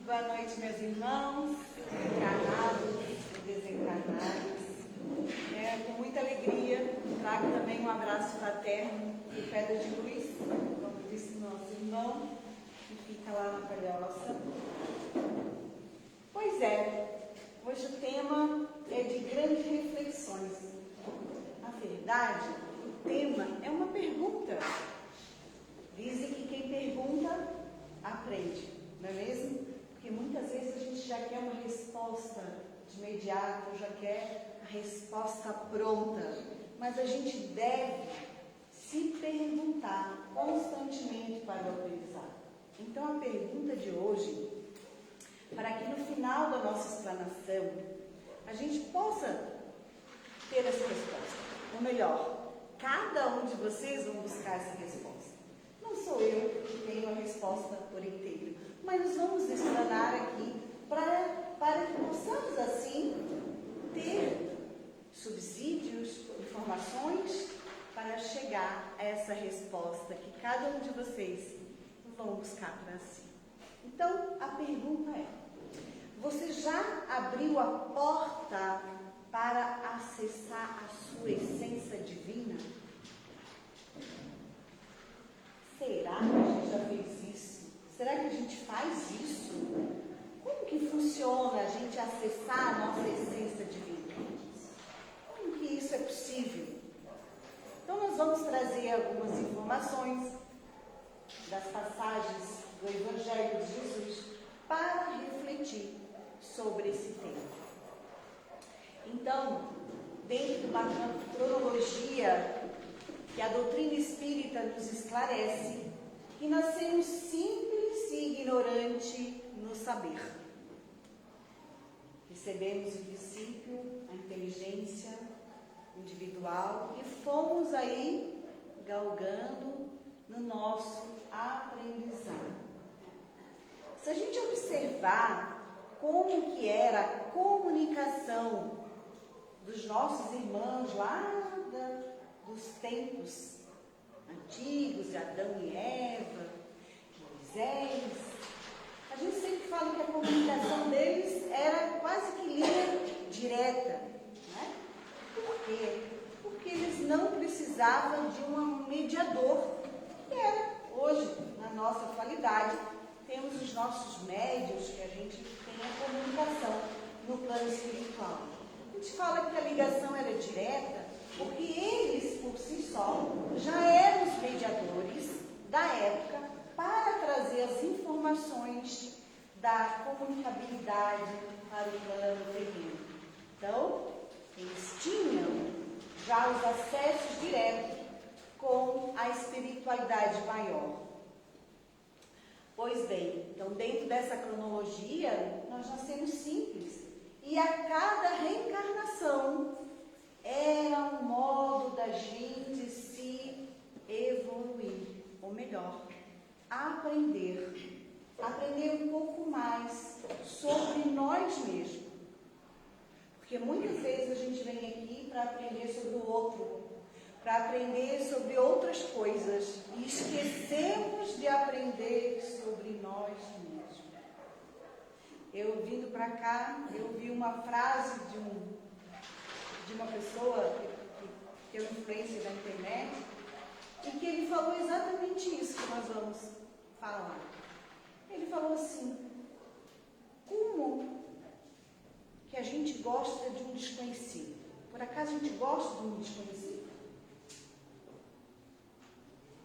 Boa noite, meus irmãos, encarnados e desencarnados. Com muita alegria, trago também um abraço fraterno de Pedra de Luz, como disse nosso irmão, que fica lá na Palhoça. Pois é, hoje o tema é de grandes reflexões. Na verdade, o tema é uma pergunta. Dizem que quem pergunta, aprende, não é mesmo? Porque muitas vezes a gente já quer uma resposta de imediato, já quer a resposta pronta, mas a gente deve se perguntar constantemente para o aprendizado. Então a pergunta de hoje, para que no final da nossa explanação a gente possa ter essa resposta, ou melhor, cada um de vocês vão buscar essa resposta. Não sou eu que tenho a resposta por inteiro, mas nós vamos explanar aqui para que possamos assim ter subsídios, informações para chegar a essa resposta que cada um de vocês vão buscar para si. Então, a pergunta é: você já abriu a porta para acessar a sua essência divina? Será que a gente já fez isso? Será que a gente faz isso? Como que funciona a gente acessar a nossa essência divina? Como que isso é possível? Então nós vamos trazer algumas informações das passagens do Evangelho de Jesus para refletir sobre esse tema. Então, dentro de uma cronologia que a doutrina espírita nos esclarece, que nascemos simples e ignorante no saber. Recebemos o princípio, a inteligência individual e fomos aí galgando no nosso aprendizado. Se a gente observar como que era a comunicação dos nossos irmãos lá dos tempos antigos, de Adão e Eva, Moisés, a gente sempre fala que a comunicação deles era quase que linha direta, né? Por quê? Porque eles não precisavam de um mediador, que era hoje, na nossa atualidade, temos os nossos médios, que a gente tem a comunicação no plano espiritual. A gente fala que a ligação era direta, porque eles, por si só, já eram os mediadores da época para trazer as informações da comunicabilidade para o plano terreno. Então, eles tinham já os acessos diretos com a espiritualidade maior. Pois bem, então dentro dessa cronologia, nós nascemos simples. E a cada reencarnação era um modo da gente se evoluir, ou melhor, aprender um pouco mais sobre nós mesmos. Porque muitas vezes a gente vem aqui para aprender sobre o outro, para aprender sobre outras coisas e esquecemos de aprender sobre nós mesmos. Eu vindo para cá, eu vi uma frase de uma pessoa que é uma influência da internet, e que ele falou exatamente isso que nós vamos falar. Ele falou assim: como que a gente gosta de um desconhecido? Por acaso a gente gosta de um desconhecido?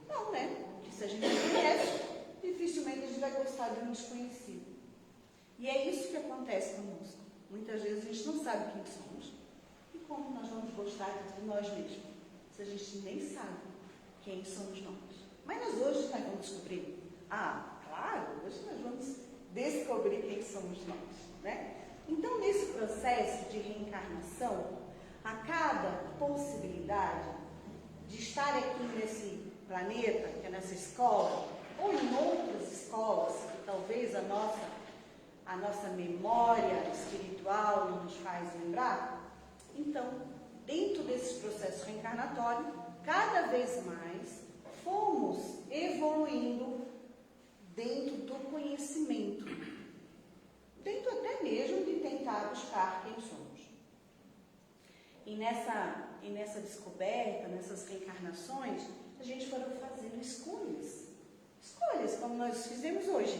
Não, né? Porque se a gente não conhece, dificilmente a gente vai gostar de um desconhecido. E é isso que acontece conosco. Muitas vezes a gente não sabe quem somos. E como nós vamos gostar de nós mesmos, se a gente nem sabe quem somos nós? Mas hoje nós vamos descobrir. Ah, claro, hoje nós vamos descobrir quem somos nós, né? Então, nesse processo de reencarnação, a cada possibilidade de estar aqui nesse planeta, que é nessa escola, ou em outras escolas, que talvez a nossa memória espiritual nos faz lembrar. Então, dentro desse processo reencarnatório, cada vez mais fomos evoluindo dentro do conhecimento. e nessa descoberta, nessas reencarnações, a gente foi fazendo escolhas. Escolhas, como nós fizemos hoje.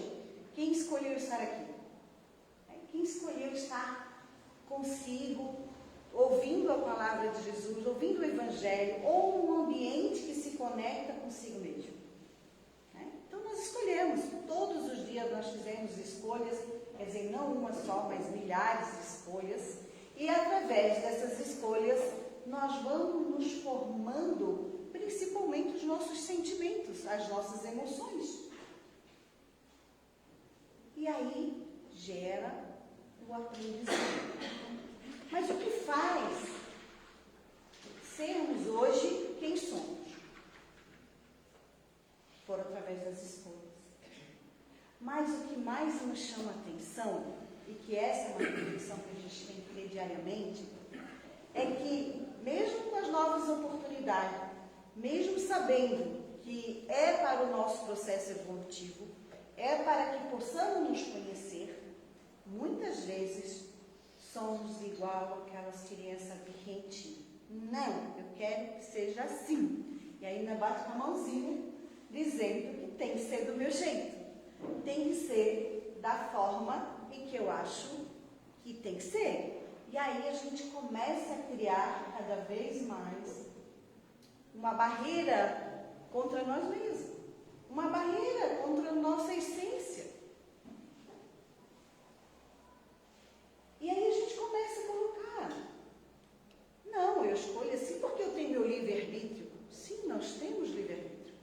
Quem escolheu estar aqui? Quem escolheu estar consigo, ouvindo a palavra de Jesus, ouvindo o Evangelho, ou um ambiente que se conecta consigo mesmo? Então nós escolhemos, todos os dias nós fizemos escolhas, quer dizer, não uma só, mas milhares de escolhas, e através dessas escolhas nós vamos nos formando, principalmente os nossos sentimentos, as nossas emoções. E aí gera o aprendizado. Mas o que faz sermos hoje quem somos? Por através das escolhas. Mas o que mais nos chama a atenção, e que essa é uma reflexão que a gente tem que ter diariamente, é que mesmo com as novas oportunidades, mesmo sabendo que é para o nosso processo evolutivo, é para que possamos nos conhecer, muitas vezes somos igual aquelas crianças birrentinhas. Não, eu quero que seja assim. E ainda bate com a mãozinha, dizendo que tem que ser do meu jeito. Tem que ser da forma em que eu acho que tem que ser. E aí a gente começa a criar cada vez mais uma barreira contra nós mesmos. Uma barreira contra a nossa essência. E aí a gente começa a colocar. Não, eu escolho assim porque eu tenho meu livre-arbítrio. Sim, nós temos livre-arbítrio.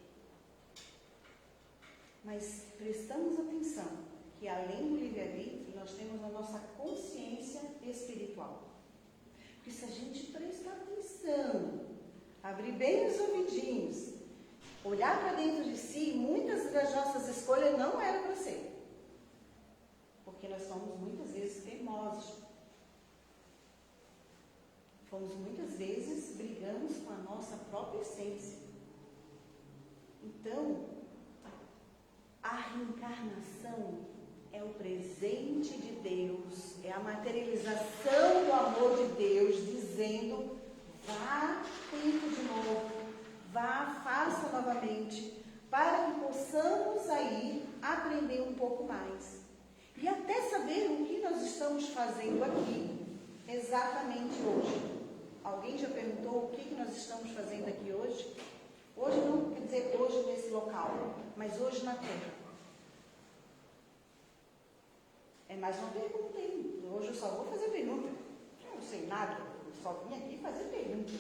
Mas prestamos atenção que além do livre-arbítrio, nós temos a nossa consciência espiritual. Porque se a gente prestar atenção, abrir bem os ouvidinhos, olhar para dentro de si, muitas das nossas escolhas não eram para ser. Porque nós somos muitas vezes teimosos. Muitas vezes brigamos com a nossa própria essência. Então, a reencarnação é o presente de Deus, é a materialização do amor de Deus, dizendo, vá, tenta de novo, vá, faça novamente, para que possamos aí aprender um pouco mais. E até saber o que nós estamos fazendo aqui, exatamente hoje. Alguém já perguntou o que nós estamos fazendo aqui hoje? Hoje não quer dizer hoje nesse local, mas hoje na Terra. É mais uma pergunta, hein? Hoje eu só vou fazer pergunta. Eu não sei nada, eu só vim aqui fazer pergunta.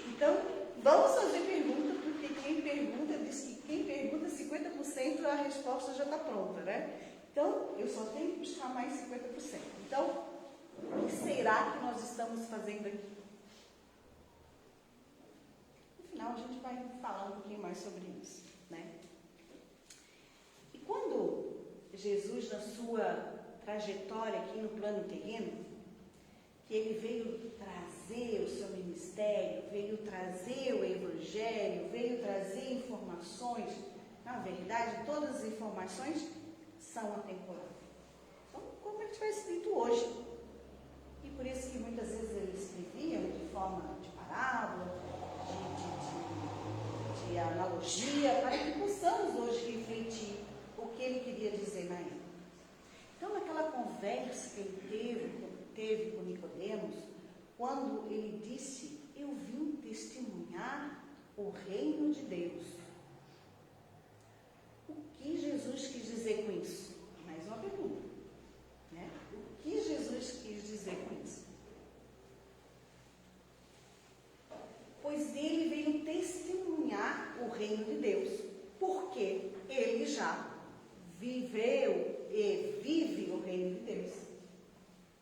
Então, vamos fazer pergunta, porque quem pergunta diz que quem pergunta 50% a resposta já está pronta, né? Então, eu só tenho que buscar mais 50%. Então, o que será que nós estamos fazendo aqui? No final, a gente vai falar um pouquinho mais sobre isso, né? E quando Jesus, na sua trajetória aqui no plano terreno, que ele veio trazer o seu ministério, veio trazer o Evangelho, veio trazer informações, na verdade, todas as informações são atemporais. Então, como ele tivesse dito hoje. E por isso que muitas vezes ele escrevia de forma de parábola, de analogia, para que possamos hoje refletir o que ele queria dizer na época. Então, naquela conversa que ele teve com Nicodemos, quando ele disse, eu vim testemunhar o reino de Deus. O que Jesus quis dizer com isso? Mais uma pergunta. Né? O que Jesus quis dizer com isso? Pois ele veio testemunhar o reino de Deus, porque ele já viveu e vive o reino de Deus.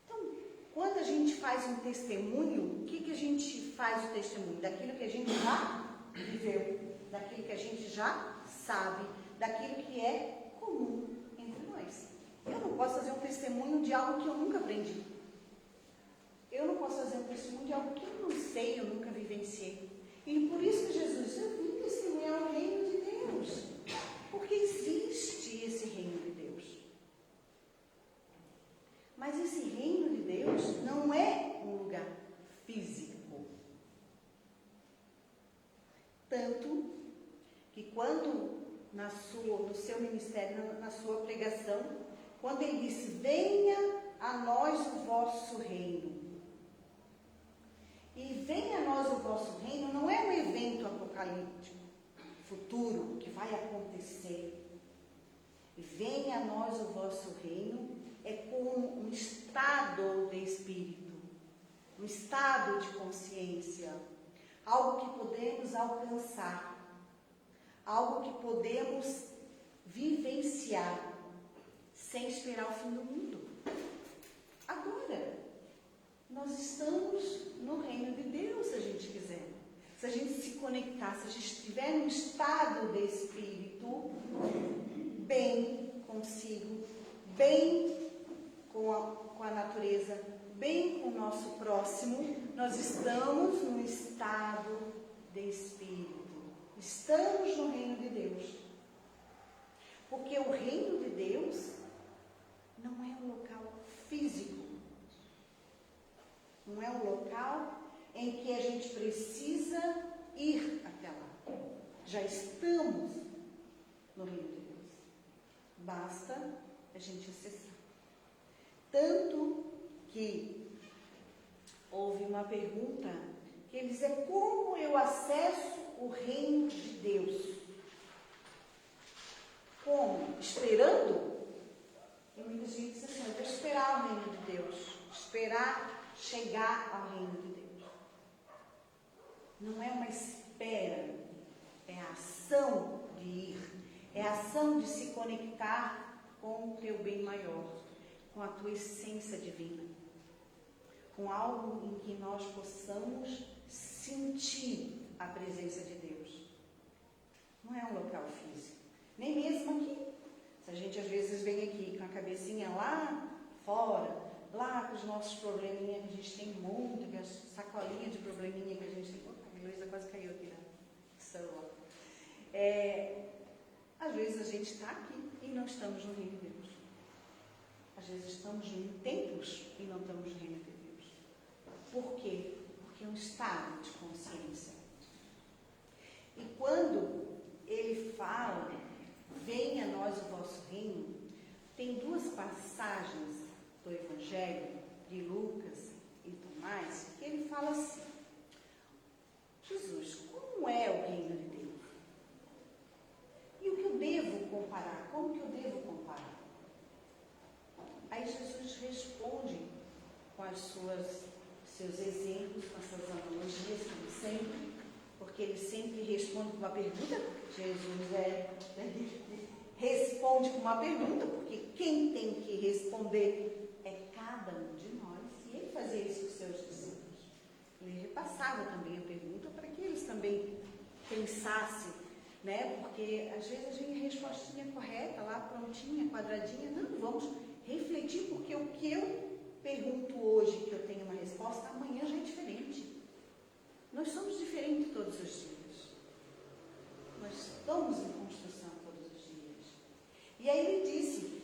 Então, quando a gente faz um testemunho, o que a gente faz o testemunho? Daquilo que a gente já viveu, daquilo que a gente já sabe, daquilo que é comum entre nós. Eu não posso fazer um testemunho de algo que eu nunca aprendi. Eu não posso fazer um testemunho de algo que eu não sei, eu nunca vivenciei. E por isso que Jesus, eu vim testemunhar o reino de Deus. Porque existe esse reino de Deus. Mas esse reino de Deus não é um lugar físico. Tanto que quando no seu ministério, na sua pregação, quando ele disse, venha a nós o vosso reino. E venha a nós o vosso reino não é um evento apocalíptico, futuro, que vai acontecer. Venha a nós o vosso reino é como um estado de espírito, um estado de consciência, algo que podemos alcançar, algo que podemos vivenciar sem esperar o fim do mundo. Agora, nós estamos no reino de Deus, se a gente quiser. Se a gente se conectar, se a gente estiver num estado de espírito, bem consigo, bem com a natureza, bem com o nosso próximo, nós estamos num estado de espírito. Estamos no reino de Deus. Porque o reino de Deus não é um local físico. Não é um local em que a gente precisa ir até lá. Já estamos no reino de Deus. Basta a gente acessar. Tanto que houve uma pergunta que ele dizia, como eu acesso o reino de Deus? Como? Esperando? E muita gente diz assim, eu vou esperar o reino de Deus. Esperar chegar ao reino de Deus. Não é uma espera, é a ação de ir, é a ação de se conectar com o teu bem maior, com a tua essência divina, com algo em que nós possamos sentir a presença de Deus. Não é um local físico, nem mesmo aqui. Se a gente às vezes vem aqui com a cabecinha lá fora, lá com os nossos probleminhas, que a gente tem um monte, que as sacolinhas de probleminha que a gente tem. A Luísa quase caiu aqui no celular. Às vezes a gente está aqui e não estamos no reino de Deus. Às vezes estamos em templos e não estamos no reino de Deus. Por quê? Porque é um estado de consciência. E quando ele fala, venha a nós o vosso reino, tem duas passagens do Evangelho de Lucas e Tomás, que ele fala assim, Jesus, como é o reino de Deus? E o que eu devo comparar? Como que eu devo comparar? Aí Jesus responde com seus exemplos, com as suas analogias, como sempre, porque ele sempre responde com uma pergunta. Jesus responde com uma pergunta, porque quem tem que responder é cada um de nós. E ele fazia isso com os seus discípulos. Ele repassava também a pergunta para que eles também pensassem, né? Porque às vezes a gente tem a respostinha correta, lá prontinha, quadradinha. Não, vamos refletir, porque o que eu pergunto hoje, que eu tenho uma resposta, amanhã já é diferente. Nós somos diferentes todos os dias. Nós estamos em construção todos os dias. E aí ele disse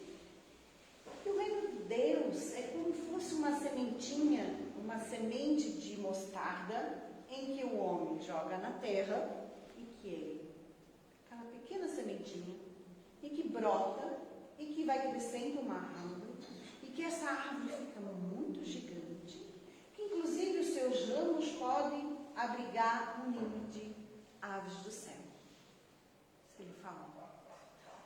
que o reino de Deus é como se fosse uma sementinha, uma semente de mostarda, em que o homem joga na terra e que aquela pequena sementinha, e que brota, e que vai crescendo uma árvore, e que essa árvore fica muito gigante, que inclusive os seus ramos podem abrigar um ninho de aves do céu. Se ele fala.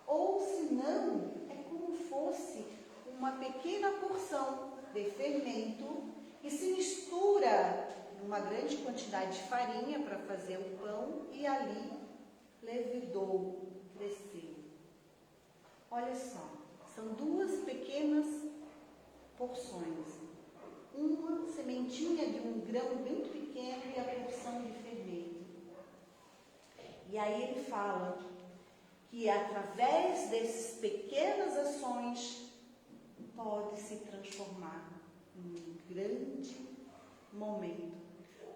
Ou se não, é como fosse uma pequena porção de fermento que se mistura numa grande quantidade de farinha para fazer o pão e ali levedou, cresceu. Olha só, são duas pequenas porções. Uma sementinha de um grão muito pequeno e a porção de fermento. E aí ele fala que através dessas pequenas ações pode se transformar em um grande momento.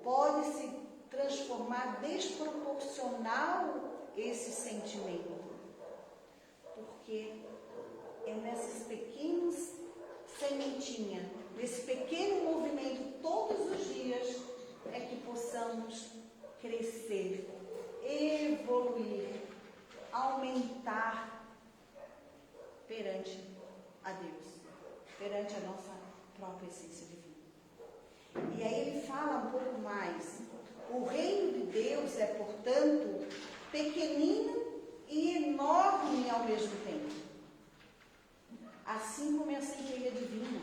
Pode se transformar desproporcional esse sentimento. Porque é nessas pequenas sementinhas, nesse pequeno movimento todos os dias, possamos crescer, evoluir, aumentar perante a Deus, perante a nossa própria essência divina. E aí ele fala um pouco mais. O reino de Deus é, portanto, pequenino e enorme ao mesmo tempo. Assim como é a centelha divina,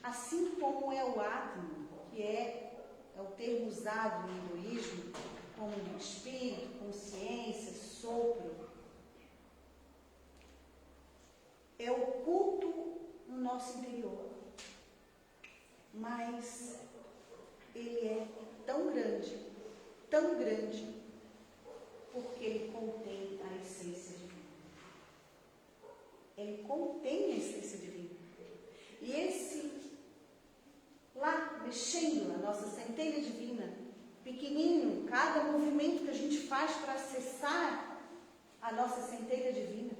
assim como é o átomo, que é o termo usado no hinduísmo como espírito, consciência, sopro. É oculto no nosso interior, mas ele é tão grande, porque ele contém a essência divina. Ele contém a essência divina. E esse, lá, mexendo na nossa centelha divina, pequenino, cada movimento que a gente faz para acessar a nossa centelha divina,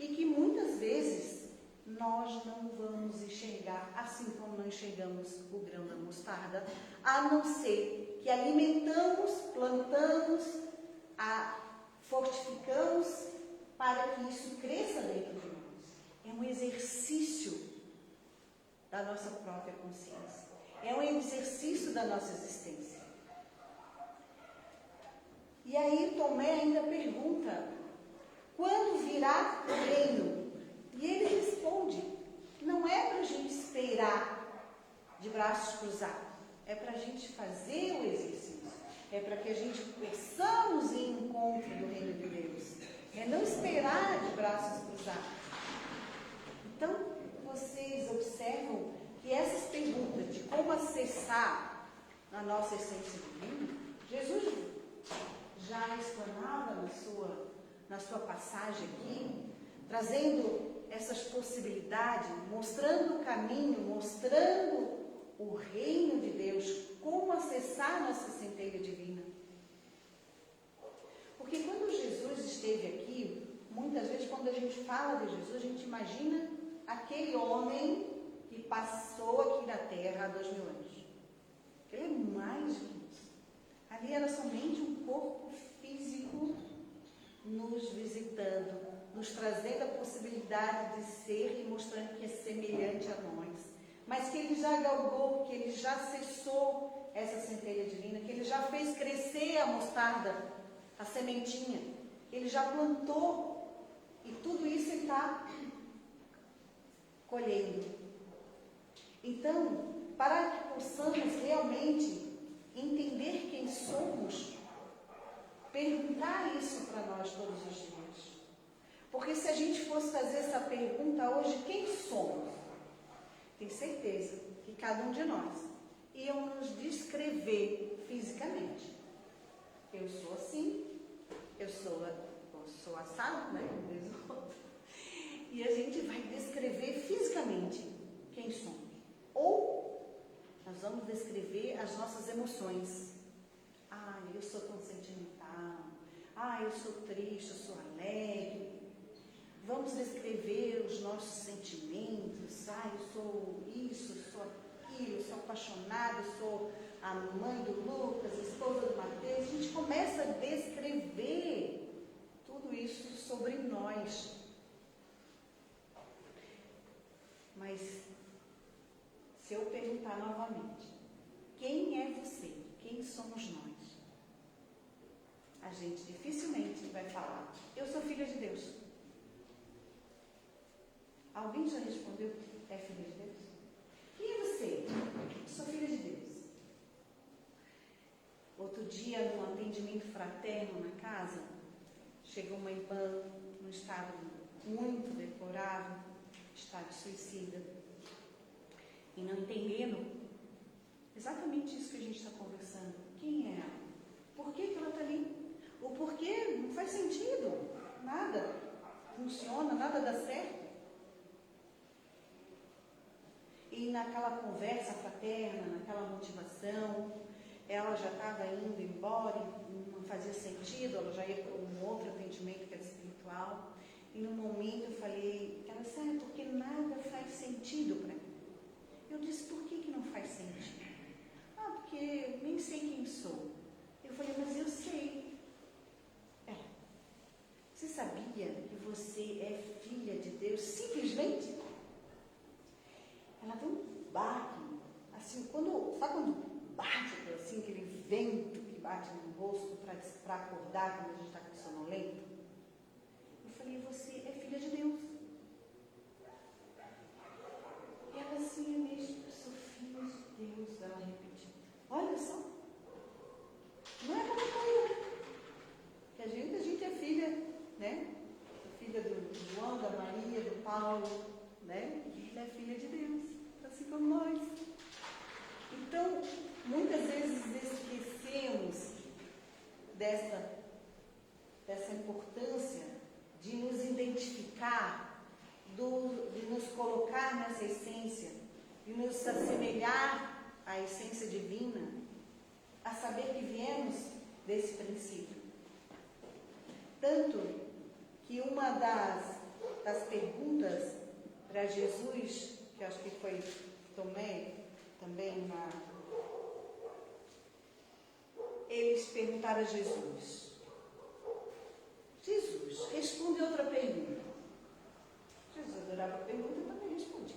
e que muitas vezes nós não vamos enxergar, assim como não enxergamos o grão da mostarda, a não ser que alimentamos, plantamos, fortificamos para que isso cresça dentro de nós. É um exercício da nossa própria consciência. É um exercício da nossa existência. E aí Tomé ainda pergunta, quando virá o reino? E ele responde, não é para a gente esperar de braços cruzados, é para a gente fazer o exercício, é para que a gente possamos ir em encontro do reino de Deus, é não esperar de braços cruzados. Então, vocês observam que essas perguntas de como acessar a nossa essência divina, Jesus já explanava na sua passagem aqui, trazendo essas possibilidades, mostrando o caminho, mostrando o reino de Deus, como acessar a nossa centelha divina. Porque quando Jesus esteve aqui, muitas vezes quando a gente fala de Jesus, a gente imagina aquele homem que passou aqui na Terra há 2000 anos. Ele é mais do que isso. Ali era somente um corpo físico nos visitando, nos trazendo a possibilidade de ser e mostrando que é semelhante a nós. Mas que ele já galgou, que ele já cessou essa centelha divina, que ele já fez crescer a mostarda, a sementinha. Ele já plantou e tudo isso ele está colhendo. Então, para que possamos realmente entender quem somos, perguntar isso para nós todos os dias. Porque se a gente fosse fazer essa pergunta hoje, quem somos? Tenho certeza que cada um de nós íamos nos descrever fisicamente. Eu sou assim, eu sou assado, né? E a gente vai descrever fisicamente quem somos. Ou nós vamos descrever as nossas emoções. Ah, eu sou tão sentimental. Ah, eu sou triste, eu sou alegre. Vamos descrever os nossos sentimentos. Ah, eu sou isso, eu sou aquilo, eu sou apaixonada, eu sou a mãe do Lucas, a esposa do Mateus. A gente começa a descrever tudo isso sobre nós. Mas, se eu perguntar novamente, quem é você? Quem somos nós? A gente dificilmente vai falar, eu sou filha de Deus. Alguém já respondeu que é filha de Deus? Quem é você? Eu sou filha de Deus. Outro dia, num atendimento fraterno na casa, chegou uma irmã num estado muito deplorável, estado suicida, e não entendendo exatamente isso que a gente está conversando. Quem é ela? Por que ela está ali? O porquê não faz sentido, nada funciona, nada dá certo. E naquela conversa fraterna, naquela motivação, ela já estava indo embora, não fazia sentido, ela já ia para um outro atendimento que era espiritual. E no momento eu falei, ela sabe, porque nada faz sentido para mim. Eu disse, por que não faz sentido? Ah, porque eu nem sei quem sou. baque, assim, sabe quando bate assim, aquele vento que bate no rosto para acordar quando a gente está com sonolento? Eu falei, você é filha de Deus. E ela assim, é mesmo, eu sou filha de Deus. Ela repetiu. Olha só. Não é como coisa. Que a gente é filha, né? Filha do João, da Maria, do Paulo, né? E ele é filha de Deus, assim como nós. Então, muitas vezes esquecemos dessa importância de nos identificar, de nos colocar nessa essência, de nos assemelhar à essência divina, a saber que viemos desse princípio. Tanto que uma das perguntas para Jesus, que acho que foi Tomé também, eles perguntaram a Jesus, responde outra pergunta. Jesus adorava a pergunta e também respondia.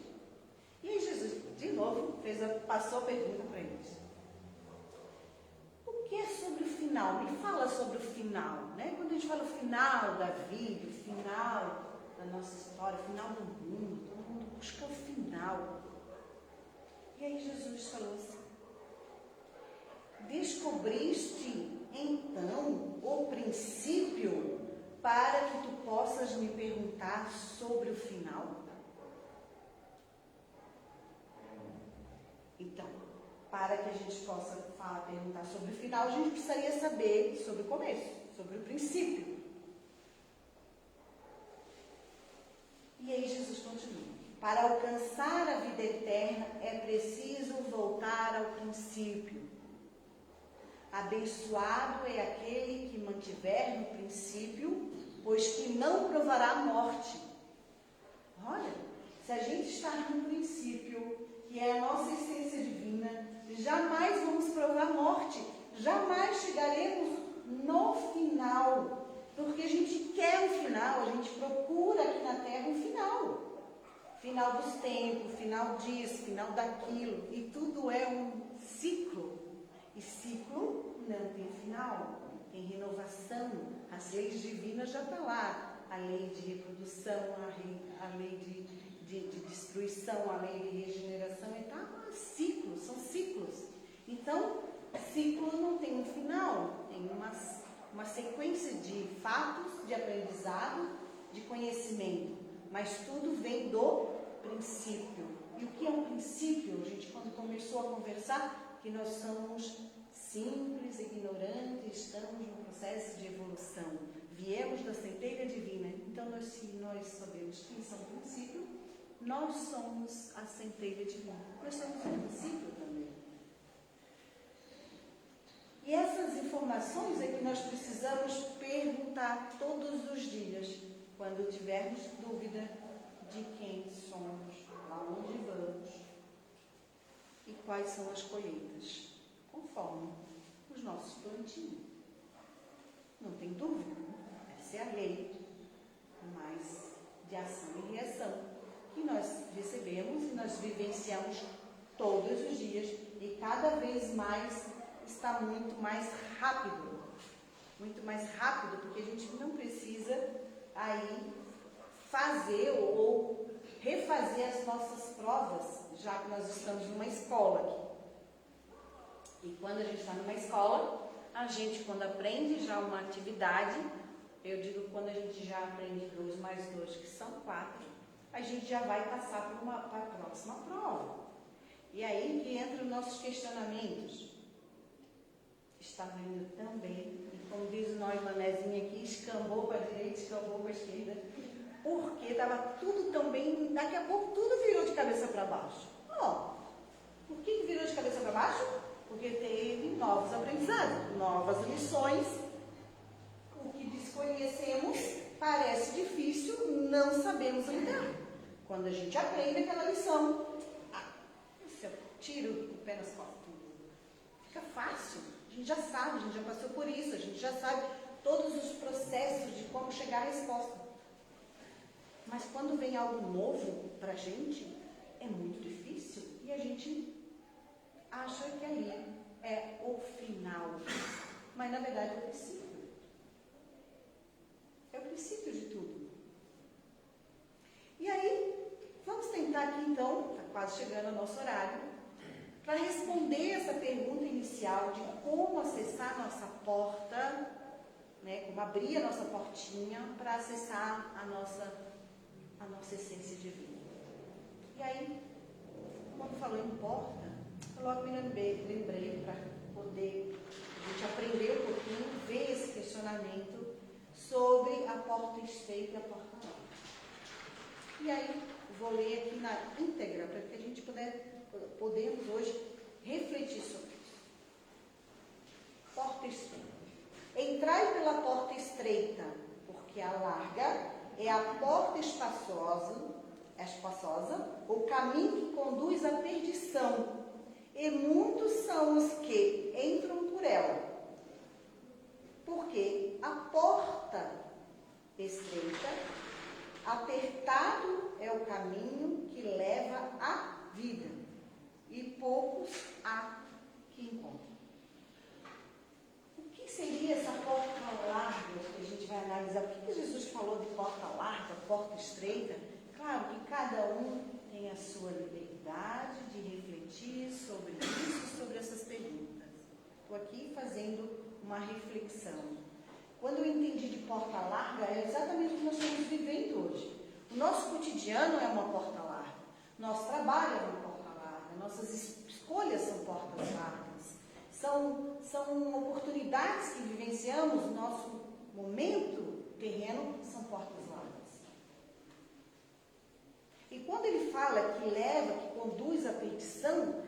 E aí Jesus, de novo, passou a pergunta para eles. O que é sobre o final? Me fala sobre o final, né? Quando a gente fala o final da vida, o final da nossa história, o final do mundo, todo mundo busca o final. E aí Jesus falou assim, descobriste então o princípio para que tu possas me perguntar sobre o final? Então, para que a gente possa perguntar sobre o final, a gente precisaria saber sobre o começo, sobre o princípio. E aí Jesus continua. Para alcançar a vida eterna é preciso voltar ao princípio. Abençoado é aquele que mantiver no princípio, pois que não provará a morte. Olha, se a gente está no princípio, que é a nossa essência divina, jamais vamos provar a morte, jamais chegaremos no final, porque a gente quer um final, a gente procura aqui na Terra um final. Final dos tempos, final disso, final daquilo, e tudo é um ciclo. E ciclo não tem final, tem renovação. As leis divinas já estão lá. A lei de reprodução, a lei de destruição, a lei de regeneração. Então, ciclos, são ciclos. Então, ciclo não tem um final, tem uma sequência de fatos, de aprendizado, de conhecimento. Mas tudo vem do princípio. E o que é um princípio? A gente, quando começou a conversar, que nós somos simples, ignorantes, estamos num processo de evolução. Viemos da centelha divina. Então, se nós sabemos quem são o princípio, nós somos a centelha divina. Nós somos o princípio também. E essas informações é que nós precisamos perguntar todos os dias, quando tivermos dúvida de quem somos, aonde vamos e quais são as colheitas, conforme os nossos plantios. Não tem dúvida, essa é a lei, mas de ação e reação, que nós recebemos e nós vivenciamos todos os dias e cada vez mais está muito mais rápido, porque a gente não precisa aí fazer ou refazer as nossas provas, já que nós estamos numa escola aqui. E quando a gente está numa escola, a gente, quando aprende já uma atividade, eu digo quando a gente já aprende 2 mais 2, que são 4, a gente já vai passar para a próxima prova. E aí que entram os nossos questionamentos. Estava indo tão bem, e como diz o nós manezinho aqui, escambou para a direita, escambou para a esquerda, porque estava tudo tão bem, daqui a pouco tudo virou de cabeça para baixo. Por que virou de cabeça para baixo? Porque teve novos aprendizados, novas lições. O que desconhecemos parece difícil, não sabemos lidar. Quando a gente aprende aquela lição, se eu tiro o pé nas costas, fica fácil. A gente já sabe, a gente já passou por isso, a gente já sabe todos os processos de como chegar à resposta. Mas quando vem algo novo para a gente, é muito difícil e a gente gente acha que ali é o final, mas na verdade é o princípio. É o princípio de tudo. E aí, vamos tentar aqui então, está quase chegando ao nosso horário, para responder essa pergunta inicial de como acessar a nossa porta, né, como abrir a nossa portinha para acessar a nossa essência divina. E aí, quando falou em porta, eu logo me lembrei para poder a gente aprender um pouquinho, ver esse questionamento sobre a porta estreita e a porta larga. E aí, vou ler aqui na íntegra, para que a gente podemos hoje refletir sobre isso. Porta estreita. Entrai pela porta estreita, porque a larga é a porta espaçosa, o caminho que conduz à perdição, e muitos são os que entram por ela. Porque a porta estreita, apertado é o caminho que leva à vida, e poucos há que encontram. O que seria essa porta larga que a gente vai analisar? O que Jesus falou de porta larga, porta estreita? Claro que cada um tem a sua liberdade de refletir sobre isso, sobre essas perguntas. Estou aqui fazendo uma reflexão. Quando eu entendi de porta larga, é exatamente o que nós estamos vivendo hoje. O nosso cotidiano é uma porta larga. Nosso trabalho é uma porta larga. Nossas escolhas são portas largas. São oportunidades que vivenciamos no nosso momento terreno, são portas largas. E quando ele fala que leva, que conduz à perdição,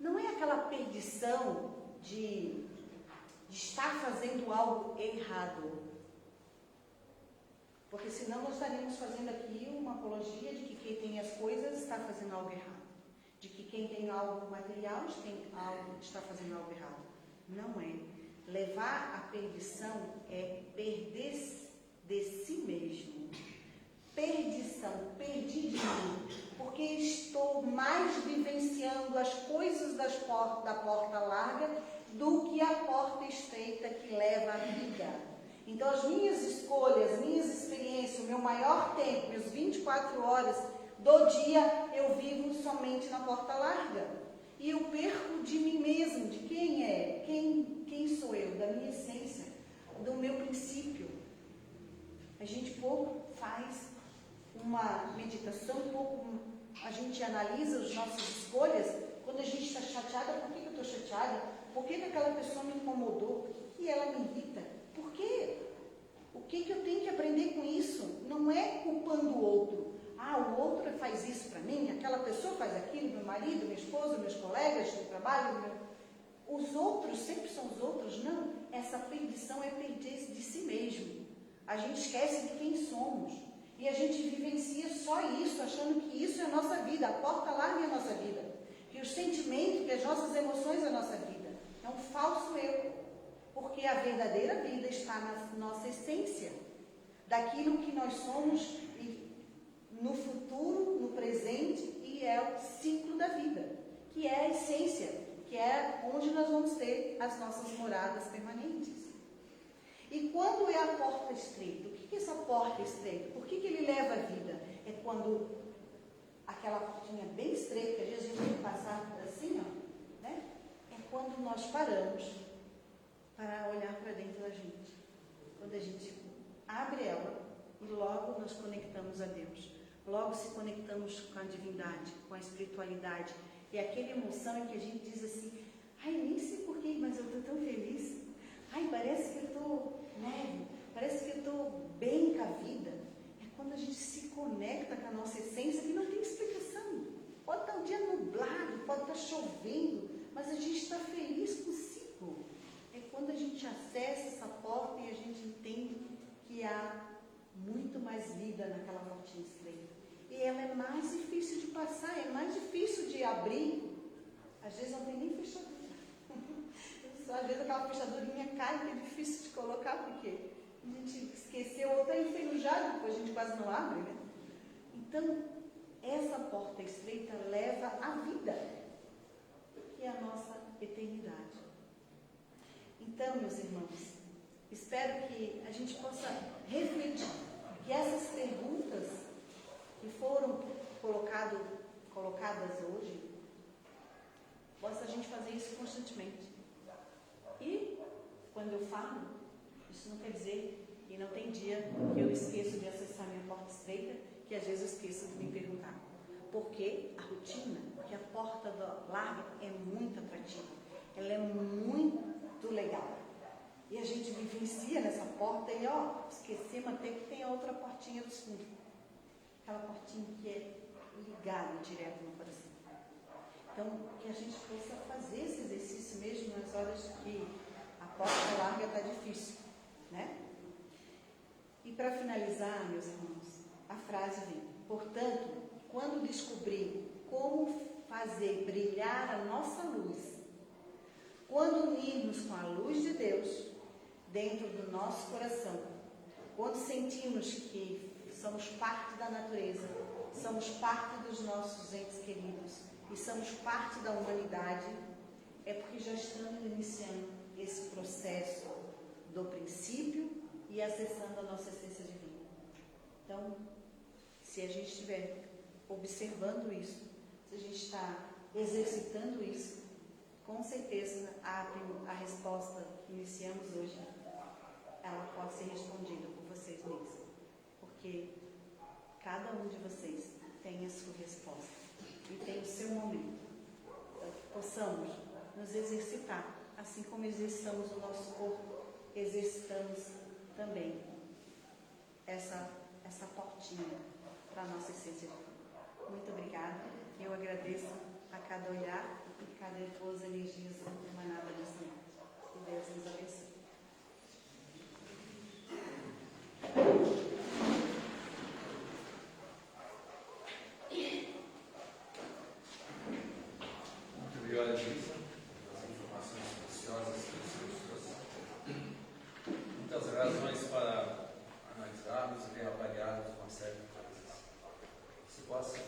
não é aquela perdição de estar fazendo algo errado. Porque senão nós estaríamos fazendo aqui uma apologia de que quem tem as coisas está fazendo algo errado. De que quem tem algo material está fazendo algo errado. Não é. Levar à perdição é perder de si mesmo. Perdição, perdi de mim, porque estou mais vivenciando as coisas da porta larga do que a porta estreita que leva à vida. Então as minhas escolhas, minhas experiências, o meu maior tempo, meus 24 horas do dia, eu vivo somente na porta larga. E eu perco de mim mesmo, de quem é, quem sou eu, da minha essência, do meu princípio. A gente pouco faz uma meditação, a gente analisa as nossas escolhas. Quando a gente está chateada, por que eu estou chateada? Por que aquela pessoa me incomodou? Por que ela me irrita? Por quê? O que eu tenho que aprender com isso? Não é culpando o outro. O outro faz isso para mim, aquela pessoa faz aquilo, meu marido, minha esposa, meus colegas de trabalho, os outros, sempre são os outros. Não, essa perdição é perder de si mesmo. A gente esquece de quem somos. E a gente vivencia só isso, achando que isso é a nossa vida, a porta larga é a nossa vida. Que os sentimentos, que as nossas emoções é a nossa vida. É um falso eu. Porque a verdadeira vida está na nossa essência. Daquilo que nós somos no futuro, no presente, e é o ciclo da vida. Que é a essência, que é onde nós vamos ter as nossas moradas permanentes. E quando é a porta estreita? O que é essa porta estreita? Por que ele leva a vida? É quando aquela portinha bem estreita, que às vezes a gente tem que passar assim, ó, né? É quando nós paramos para olhar para dentro da gente. Quando a gente abre ela e logo nós conectamos a Deus. Logo se conectamos com a divindade, com a espiritualidade. E aquela emoção em que a gente diz assim, nem sei porquê, mas eu estou tão feliz. Parece que eu estou leve, parece que eu estou bem com a vida. É quando a gente se conecta com a nossa essência, que não tem explicação. Pode estar um dia nublado, pode estar chovendo, mas a gente está feliz consigo. É quando a gente acessa essa porta e a gente entende que há muito mais vida naquela portinha estreita. E ela é mais difícil de passar, é mais difícil de abrir. Às vezes não tem nem fechadura. Às vezes aquela fechadurinha cai, que é difícil de colocar, porque a gente esqueceu ou está enferrujado, depois a gente quase não abre, né? Então, essa porta estreita leva à vida. Então, meus irmãos, espero que a gente possa refletir, que essas perguntas que foram colocadas hoje, possa a gente fazer isso constantemente. E, quando eu falo, isso não quer dizer, e não tem dia que eu esqueço de acessar minha porta estreita, que às vezes eu esqueço de me perguntar. Porque a rotina, porque a porta larga é muito atrativa, ela é muito legal. E a gente vivencia nessa porta e, esquecemos até que tem a outra portinha do fundo. Aquela portinha que é ligada direto no coração. Então, que a gente possa fazer esse exercício mesmo nas horas que a porta larga está difícil, né? E para finalizar, meus irmãos, a frase vem: portanto, quando descobrir como fazer brilhar a nossa luz, quando unirmos com a luz de Deus dentro do nosso coração, quando sentimos que somos parte da natureza, somos parte dos nossos entes queridos e somos parte da humanidade, é porque já estamos iniciando esse processo do princípio e acessando a nossa essência divina. Então, se a gente estiver observando isso, se a gente está exercitando isso, com certeza a resposta que iniciamos hoje, ela pode ser respondida por vocês mesmos. Porque cada um de vocês tem a sua resposta e tem o seu momento. Então, que possamos nos exercitar, assim como exercitamos o nosso corpo, exercitamos também essa portinha para a nossa essência divina. Muito obrigada. Eu agradeço a cada olhar e cada boas energias emanadas nessa noite. Que Deus nos abençoe. Muito obrigado, Elisa, pelas informações preciosas que você nos trouxe. Muitas razões para analisarmos e reavaliarmos uma série de coisas. Se possa